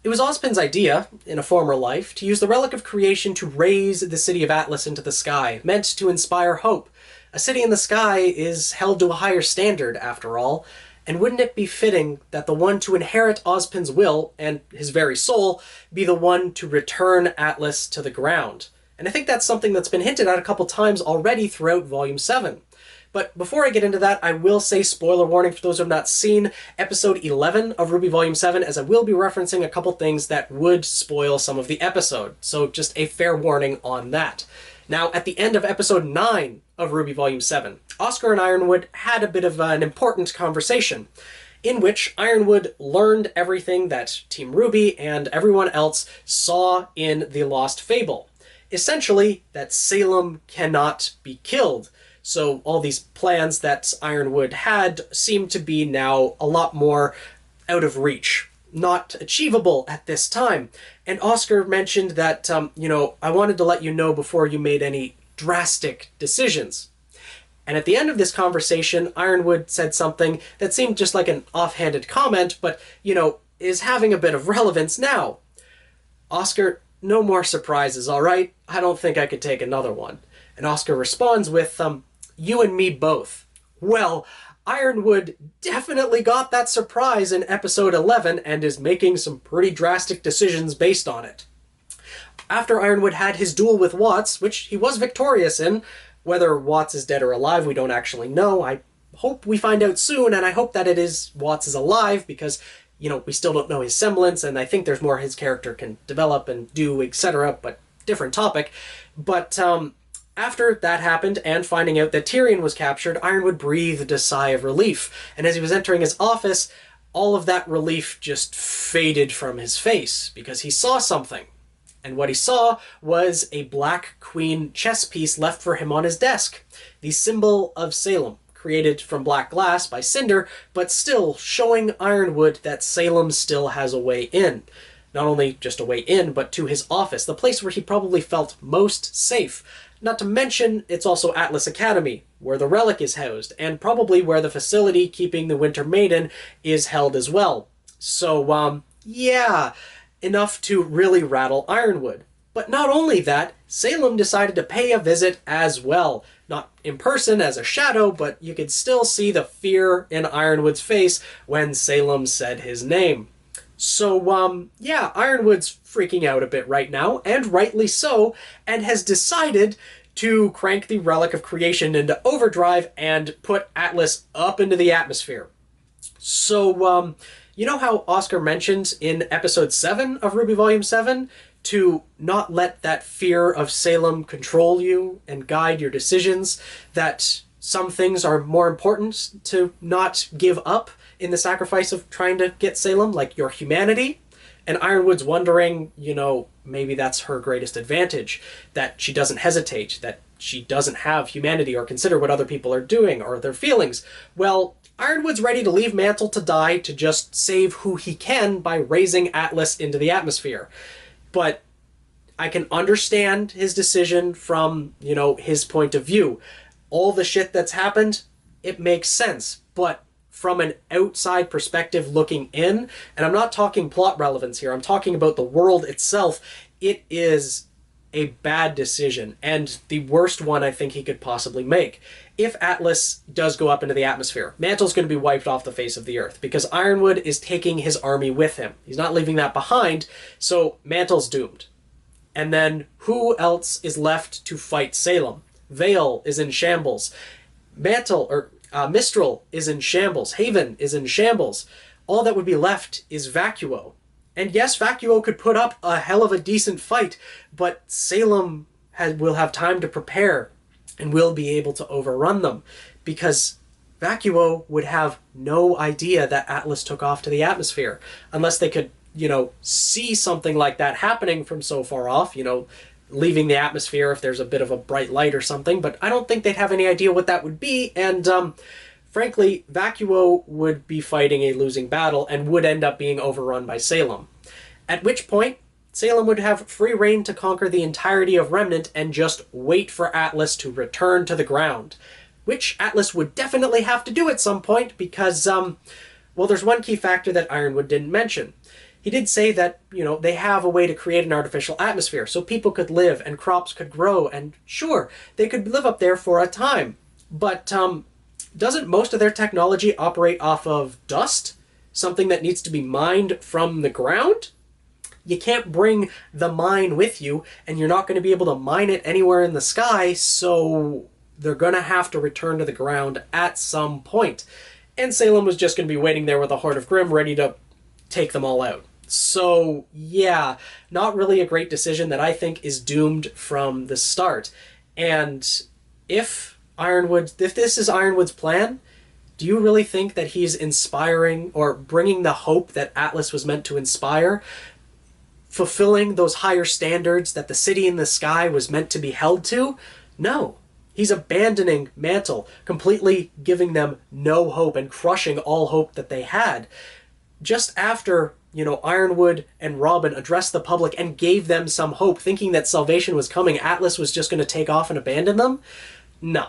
It was Ozpin's idea, in a former life, to use the Relic of Creation to raise the city of Atlas into the sky, meant to inspire hope. A city in the sky is held to a higher standard, after all, and wouldn't it be fitting that the one to inherit Ozpin's will, and his very soul, be the one to return Atlas to the ground? And I think that's something that's been hinted at a couple times already throughout Volume 7. But before I get into that, I will say spoiler warning for those who have not seen episode 11 of RWBY Volume 7, as I will be referencing a couple things that would spoil some of the episode. So just a fair warning on that. Now, at the end of episode 9 of RWBY Volume 7, Oscar and Ironwood had a bit of an important conversation, in which Ironwood learned everything that Team RWBY and everyone else saw in the Lost Fable. Essentially, that Salem cannot be killed. So all these plans that Ironwood had seem to be now a lot more out of reach, not achievable at this time. And Oscar mentioned that, I wanted to let you know before you made any drastic decisions. And at the end of this conversation, Ironwood said something that seemed just like an offhanded comment, but, is having a bit of relevance now. Oscar, no more surprises, all right? I don't think I could take another one. And Oscar responds with, you and me both. Well, Ironwood definitely got that surprise in episode 11 and is making some pretty drastic decisions based on it. After Ironwood had his duel with Watts, which he was victorious in, whether Watts is dead or alive, we don't actually know. I hope we find out soon, and I hope that it is Watts is alive, because, we still don't know his semblance, and I think there's more his character can develop and do, etc., but different topic. But, after that happened, and finding out that Tyrion was captured, Ironwood breathed a sigh of relief, and as he was entering his office, all of that relief just faded from his face, because he saw something. And what he saw was a black queen chess piece left for him on his desk, the symbol of Salem, created from black glass by Cinder, but still showing Ironwood that Salem still has a way in. Not only just a way in, but to his office, the place where he probably felt most safe. Not to mention, it's also Atlas Academy, where the Relic is housed, and probably where the facility keeping the Winter Maiden is held as well. So, yeah, enough to really rattle Ironwood. But not only that, Salem decided to pay a visit as well. Not in person as a shadow, but you could still see the fear in Ironwood's face when Salem said his name. So, yeah, Ironwood's freaking out a bit right now, and rightly so, and has decided to crank the Relic of Creation into overdrive and put Atlas up into the atmosphere. So, you know how Oscar mentioned in episode 7 of RWBY Volume 7 to not let that fear of Salem control you and guide your decisions, that some things are more important to not give up in the sacrifice of trying to get Salem, like your humanity? And Ironwood's wondering, maybe that's her greatest advantage, that she doesn't hesitate, that she doesn't have humanity or consider what other people are doing or their feelings. Well, Ironwood's ready to leave Mantle to die to just save who he can by raising Atlas into the atmosphere. But I can understand his decision from, his point of view. All the shit that's happened, it makes sense. But from an outside perspective looking in, and I'm not talking plot relevance here, I'm talking about the world itself, it is a bad decision, and the worst one I think he could possibly make. If Atlas does go up into the atmosphere, Mantle's going to be wiped off the face of the earth, because Ironwood is taking his army with him. He's not leaving that behind, so Mantle's doomed. And then who else is left to fight Salem? Vale is in shambles. Mistral is in shambles. Haven is in shambles. All that would be left is Vacuo. And yes, Vacuo could put up a hell of a decent fight, but Salem will have time to prepare and will be able to overrun them, because Vacuo would have no idea that Atlas took off to the atmosphere, unless they could, see something like that happening from so far off, leaving the atmosphere if there's a bit of a bright light or something, but I don't think they'd have any idea what that would be, and frankly, Vacuo would be fighting a losing battle and would end up being overrun by Salem. At which point, Salem would have free reign to conquer the entirety of Remnant and just wait for Atlas to return to the ground. Which Atlas would definitely have to do at some point because, well, there's one key factor that Ironwood didn't mention. he did say that, they have a way to create an artificial atmosphere so people could live and crops could grow, and sure, they could live up there for a time. But doesn't most of their technology operate off of dust? Something that needs to be mined from the ground? You can't bring the mine with you, and you're not going to be able to mine it anywhere in the sky, so they're going to have to return to the ground at some point. And Salem was just going to be waiting there with a horde of Grimm ready to take them all out. So, yeah, not really a great decision that I think is doomed from the start. And if this is Ironwood's plan, do you really think that he's inspiring or bringing the hope that Atlas was meant to inspire? Fulfilling those higher standards that the city in the sky was meant to be held to? No. He's abandoning Mantle, completely giving them no hope and crushing all hope that they had. Just after, Ironwood and Robin addressed the public and gave them some hope, thinking that salvation was coming, Atlas was just going to take off and abandon them? No.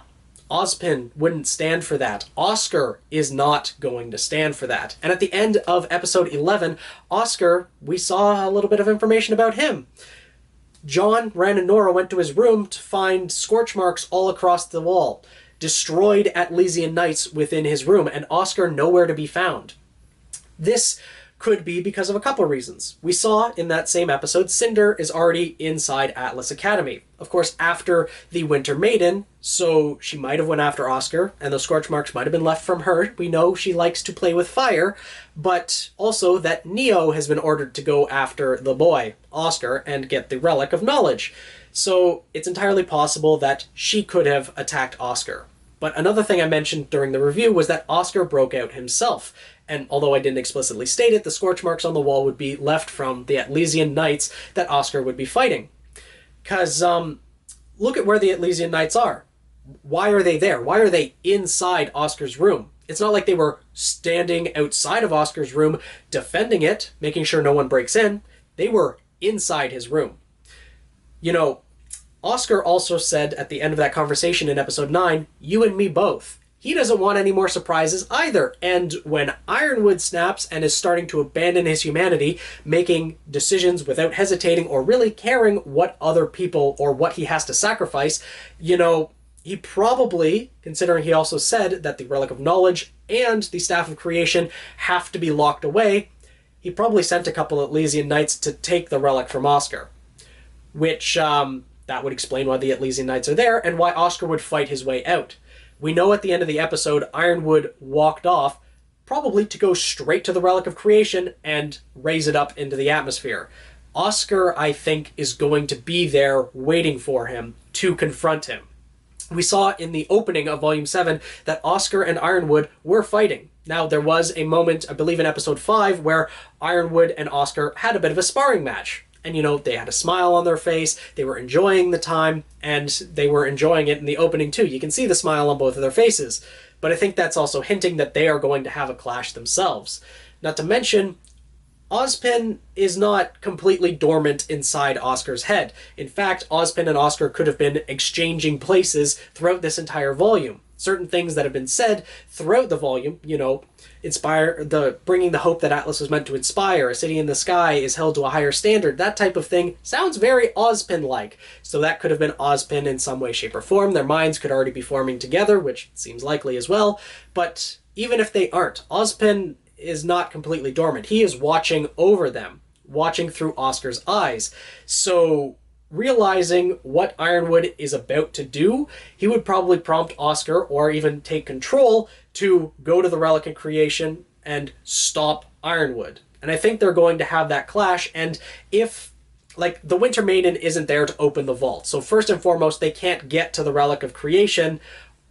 Ozpin wouldn't stand for that. Oscar is not going to stand for that. And at the end of episode 11, Oscar, we saw a little bit of information about him. John, Ren, and Nora went to his room to find scorch marks all across the wall, destroyed Atlesian knights within his room, and Oscar nowhere to be found. This could be because of a couple of reasons. We saw in that same episode, Cinder is already inside Atlas Academy. Of course, after the Winter Maiden, so she might have went after Oscar, and those scorch marks might have been left from her. We know she likes to play with fire, but also that Neo has been ordered to go after the boy, Oscar, and get the Relic of Knowledge. So it's entirely possible that she could have attacked Oscar. But another thing I mentioned during the review was that Oscar broke out himself. And although I didn't explicitly state it, the scorch marks on the wall would be left from the Atlesian Knights that Oscar would be fighting. Because, look at where the Atlesian Knights are. Why are they there? Why are they inside Oscar's room? It's not like they were standing outside of Oscar's room, defending it, making sure no one breaks in. They were inside his room. Oscar also said at the end of that conversation in episode 9, "You and me both." He doesn't want any more surprises either. And when Ironwood snaps and is starting to abandon his humanity, making decisions without hesitating or really caring what other people or what he has to sacrifice, he probably, considering he also said that the Relic of Knowledge and the Staff of Creation have to be locked away, he probably sent a couple of Atlesian Knights to take the Relic from Oscar. Which, that would explain why the Atlesian Knights are there and why Oscar would fight his way out. We know at the end of the episode, Ironwood walked off, probably to go straight to the Relic of Creation and raise it up into the atmosphere. Oscar, I think, is going to be there waiting for him to confront him. We saw in the opening of Volume 7 that Oscar and Ironwood were fighting. Now, there was a moment, I believe in episode 5, where Ironwood and Oscar had a bit of a sparring match. And, they had a smile on their face, they were enjoying the time, and they were enjoying it in the opening too. You can see the smile on both of their faces. But I think that's also hinting that they are going to have a clash themselves. Not to mention, Ozpin is not completely dormant inside Oscar's head. In fact, Ozpin and Oscar could have been exchanging places throughout this entire volume. Certain things that have been said throughout the volume, bringing the hope that Atlas was meant to inspire, a city in the sky is held to a higher standard, that type of thing sounds very Ozpin-like. So that could have been Ozpin in some way, shape, or form. Their minds could already be forming together, which seems likely as well. But even if they aren't, Ozpin is not completely dormant. He is watching over them, watching through Oscar's eyes. So realizing what Ironwood is about to do, he would probably prompt Oscar, or even take control, to go to the Relic of Creation and stop Ironwood. And I think they're going to have that clash, and if, the Winter Maiden isn't there to open the vault, so first and foremost, they can't get to the Relic of Creation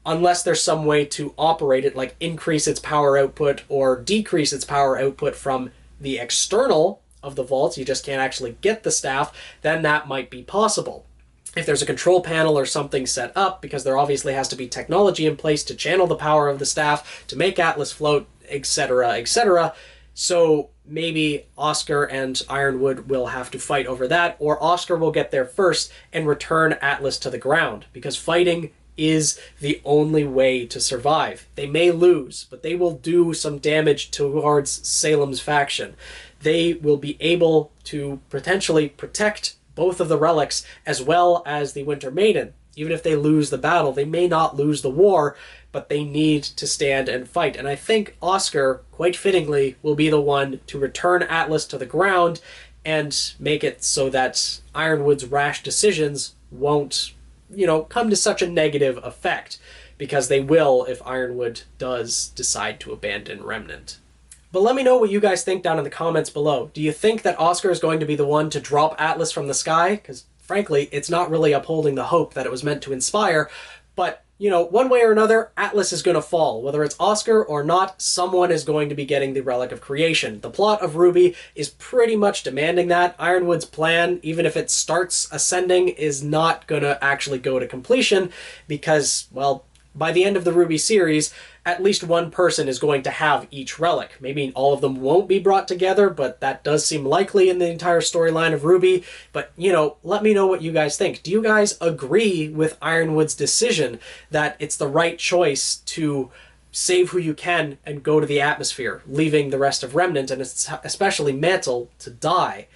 unless there's some way to operate it, like increase its power output or decrease its power output from the external of the vaults. You just can't actually get the staff, then that might be possible. If there's a control panel or something set up, because there obviously has to be technology in place to channel the power of the staff, to make Atlas float, etc., etc. So maybe Oscar and Ironwood will have to fight over that, or Oscar will get there first and return Atlas to the ground, because fighting is the only way to survive. They may lose, but they will do some damage towards Salem's faction. they will be able to potentially protect both of the relics as well as the Winter Maiden. Even if they lose the battle, they may not lose the war, but they need to stand and fight. And I think Oscar, quite fittingly, will be the one to return Atlas to the ground and make it so that Ironwood's rash decisions won't, come to such a negative effect, because they will if Ironwood does decide to abandon Remnant. But let me know what you guys think down in the comments below. Do you think that Oscar is going to be the one to drop Atlas from the sky? Because frankly, it's not really upholding the hope that it was meant to inspire. But, one way or another, Atlas is going to fall. Whether it's Oscar or not, someone is going to be getting the Relic of Creation. The plot of RWBY is pretty much demanding that. Ironwood's plan, even if it starts ascending, is not going to actually go to completion because, well, by the end of the RWBY series, at least one person is going to have each relic. Maybe all of them won't be brought together, but that does seem likely in the entire storyline of RWBY. But, let me know what you guys think. Do you guys agree with Ironwood's decision that it's the right choice to save who you can and go to the atmosphere, leaving the rest of Remnant, and especially Mantle, to die?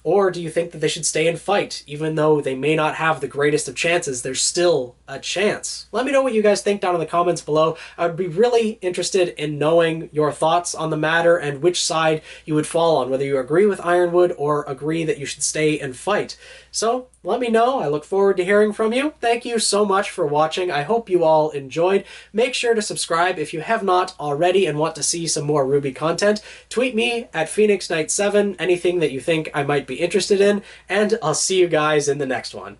Or do you think that they should stay and fight? Even though they may not have the greatest of chances, there's still a chance. Let me know what you guys think down in the comments below. I would be really interested in knowing your thoughts on the matter and which side you would fall on, whether you agree with Ironwood or agree that you should stay and fight. So let me know. I look forward to hearing from you. Thank you so much for watching. I hope you all enjoyed. Make sure to subscribe if you have not already and want to see some more RWBY content. Tweet me at Phoenix Knight 7, anything that you think I might be interested in, and I'll see you guys in the next one.